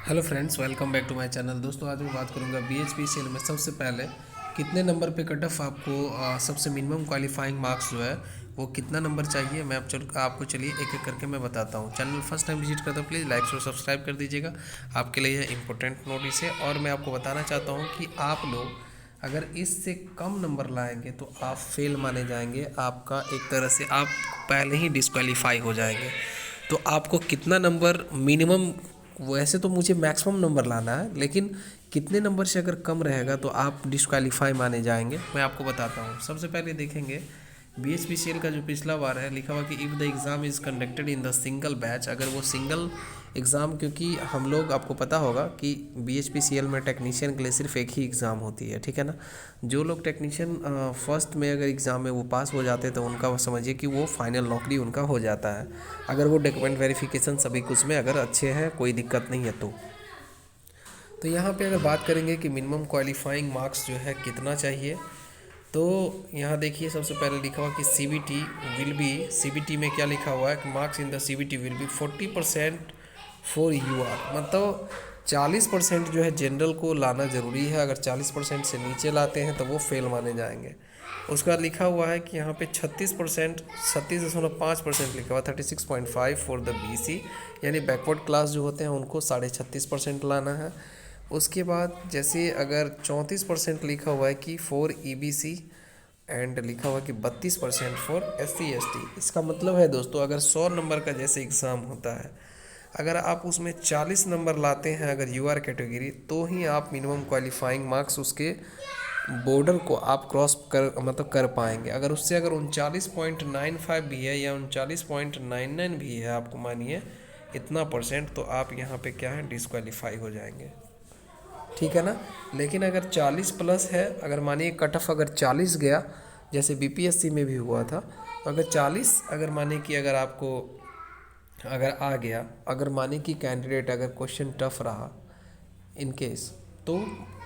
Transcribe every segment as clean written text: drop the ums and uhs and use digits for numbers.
Hello friends, welcome back to my channel. दोस्तों, आज मैं बात करूंगा बीएचपीसीएल में सबसे पहले कितने नंबर पे कट ऑफ आपको सबसे मिनिमम क्वालिफाइंग मार्क्स जो है वो कितना नंबर चाहिए। मैं आपको चलिए एक एक करके मैं बताता हूँ। चैनल फर्स्ट टाइम विजिट करता हूँ, प्लीज़ लाइक और सब्सक्राइब कर दीजिएगा। आपके लिए यह इंपॉर्टेंट नोटिस है और मैं आपको बताना चाहता हूँ कि आप लोग अगर इससे कम नंबर लाएंगे तो आप फेल माने जाएंगे। आपका एक तरह से आप पहले ही डिस्क्वालीफाई हो जाएंगे। तो आपको कितना नंबर मिनिमम, वैसे तो मुझे मैक्सिमम नंबर लाना है, लेकिन कितने नंबर से अगर कम रहेगा तो आप डिस्क्वालीफाई माने जाएंगे। मैं आपको बताता हूँ। सबसे पहले देखेंगे बीएचपीसीएल का जो पिछला बार है, लिखा हुआ कि if the exam is conducted in the single batch, अगर वो सिंगल एग्ज़ाम, क्योंकि हम लोग, आपको पता होगा कि बीएचपीसीएल में टेक्नीशियन के लिए सिर्फ एक ही एग्ज़ाम होती है, ठीक है ना। जो लोग टेक्नीशियन फर्स्ट में अगर एग्ज़ाम में वो पास हो जाते हैं तो उनका समझिए कि वो फाइनल नौकरी उनका हो जाता है, अगर वो डॉक्यूमेंट वेरिफिकेशन सभी कुछ में अगर अच्छे हैं, कोई दिक्कत नहीं है तो यहाँ पे अगर बात करेंगे कि मिनिमम क्वालिफाइंग मार्क्स जो है कितना चाहिए, तो यहाँ देखिए सबसे पहले लिखा हुआ कि सीबीटी विल बी, सीबीटी में क्या लिखा हुआ है कि marks in the CBT will be 40% for UR, मतलब 40% जो है जनरल को लाना ज़रूरी है। अगर 40% से नीचे लाते हैं तो वो फेल माने जाएंगे। उसके बाद लिखा हुआ है कि यहाँ पे 36%, 36.5% लिखा हुआ, 36.5 फॉर द बीसी, यानी बैकवर्ड क्लास जो होते हैं उनको 36.5% लाना है। उसके बाद जैसे अगर 34% लिखा हुआ है कि फॉर ईबीसी, एंड लिखा हुआ कि 32% फॉर एससी एसटी। इसका मतलब है दोस्तों, अगर 100 नंबर का जैसे एग्ज़ाम होता है, अगर आप उसमें 40 नंबर लाते हैं अगर यूआर कैटेगरी, तो ही आप मिनिमम क्वालिफाइंग मार्क्स उसके बॉर्डर को आप क्रॉस कर, मतलब कर पाएंगे। अगर उससे अगर 39.95 भी है या 39.99 भी है, आपको मानिए इतना परसेंट, तो आप यहाँ पे क्या है, डिस्क्वालीफाई हो जाएंगे, ठीक है ना। लेकिन अगर 40 प्लस है, अगर मानिए कट ऑफ अगर 40 गया, जैसे बीपीएससी में भी हुआ था, तो अगर 40 अगर मानिए कि अगर आपको अगर आ गया, अगर माने कि कैंडिडेट अगर क्वेश्चन टफ रहा इन केस, तो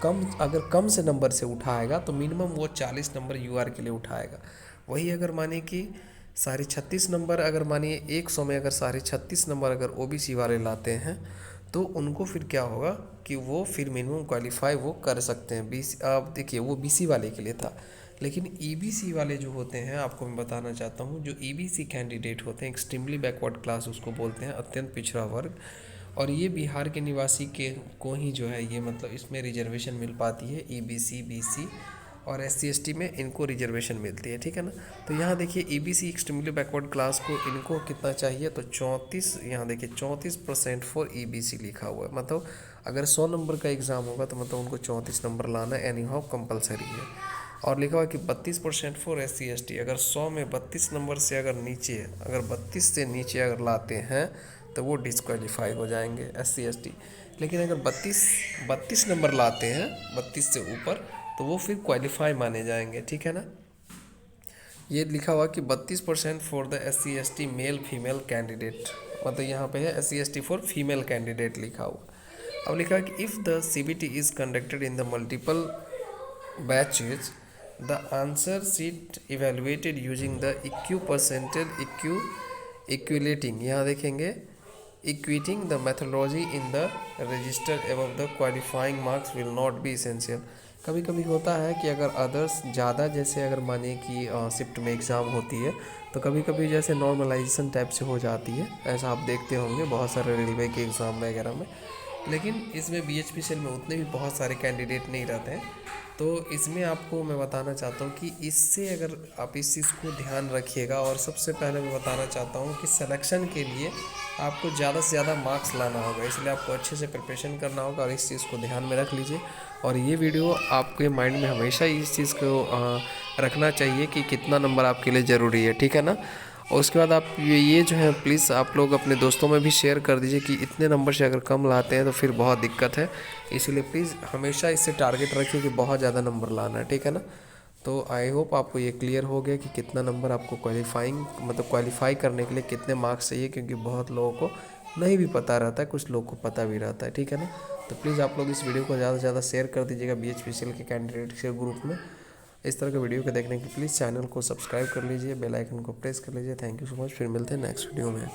कम, अगर कम से नंबर से उठाएगा तो मिनिमम वो 40 नंबर यूआर के लिए उठाएगा। वही अगर माने कि साढ़े 36 नंबर, अगर मानिए 100 में अगर साढ़े 36 नंबर अगर ओबीसी वाले लाते हैं, तो उनको फिर क्या होगा कि वो फिर मिनिमम क्वालिफाई वो कर सकते हैं। बीसी, आप देखिए वो बीसी वाले के लिए था, लेकिन ईबीसी वाले जो होते हैं, आपको मैं बताना चाहता हूँ, जो ईबीसी कैंडिडेट होते हैं, एक्सट्रीमली बैकवर्ड क्लास उसको बोलते हैं, अत्यंत पिछड़ा वर्ग, और ये बिहार के निवासी के को ही जो है ये, मतलब इसमें रिजर्वेशन मिल पाती है। ईबीसी, बीसी और एससी एसटी में इनको रिजर्वेशन मिलती है, ठीक है ना। तो यहाँ देखिए ईबीसी एक्सट्रीमली बैकवर्ड क्लास को इनको कितना चाहिए, तो 34, यहाँ देखिए 34% फॉर ईबीसी लिखा हुआ है। मतलब अगर 100 नंबर का एग्ज़ाम होगा तो मतलब उनको 34 नंबर लाना एनी हाउ कंपलसरी है। और लिखा हुआ है कि 32% फॉर एससी एसटी, अगर 100 में 32 नंबर से अगर नीचे, अगर 32 से नीचे अगर लाते हैं तो वो डिस्क्वालीफाई हो जाएंगे एससी एसटी। लेकिन अगर 32 नंबर लाते हैं 32 से ऊपर, तो वो फिर क्वालिफाई माने जाएंगे, ठीक है ना। ये लिखा हुआ कि 32% for the S C S T male female candidate, मतलब यहाँ पे है S C S T for female candidate लिखा हुआ। अब लिखा है कि if the C B T is conducted in the multiple batches, the answer sheet evaluated using the equipercentile equating, यहाँ देखेंगे equating the methodology in the register above the qualifying marks will not be essential. कभी कभी होता है कि अगर others ज़्यादा, जैसे अगर मानिए कि शिफ्ट में एग्ज़ाम होती है, तो कभी कभी जैसे नॉर्मलाइजेशन टाइप से हो जाती है, ऐसा आप देखते होंगे बहुत सारे रेलवे के एग्ज़ाम वगैरह में। लेकिन इसमें बीएचपीसीएल में उतने भी बहुत सारे कैंडिडेट नहीं रहते हैं। तो इसमें आपको मैं बताना चाहता हूँ कि इससे अगर आप इस चीज़ को ध्यान रखिएगा, और सबसे पहले मैं बताना चाहता हूँ कि सिलेक्शन के लिए आपको ज़्यादा से ज़्यादा मार्क्स लाना होगा, इसलिए आपको अच्छे से प्रिपरेशन करना होगा, और इस चीज़ को ध्यान में रख लीजिए। और ये वीडियो आपके माइंड में हमेशा इस चीज़ को रखना चाहिए कि कितना नंबर आपके लिए ज़रूरी है, ठीक है ना। और उसके बाद आप ये जो है प्लीज़ आप लोग अपने दोस्तों में भी शेयर कर दीजिए कि इतने नंबर से अगर कम लाते हैं तो फिर बहुत दिक्कत है। इसीलिए प्लीज़ हमेशा इससे टारगेट रखिए कि बहुत ज़्यादा नंबर लाना है, ठीक है ना। तो आई होप आपको ये क्लियर हो गया कि कितना नंबर आपको क्वालिफाइंग, मतलब क्वालिफाई करने के लिए कितने मार्क्स चाहिए, क्योंकि बहुत लोगों को नहीं भी पता रहता है, कुछ लोगों को पता भी रहता है, ठीक है ना। तो प्लीज़ आप लोग इस वीडियो को ज़्यादा से ज़्यादा शेयर कर दीजिएगा बीएचपीसीएल के कैंडिडेट के ग्रुप में। इस तरह के वीडियो को देखने के लिए प्लीज़ चैनल को सब्सक्राइब कर लीजिए, बेल आइकन को प्रेस कर लीजिए। थैंक यू सो मच, फिर मिलते हैं नेक्स्ट वीडियो में।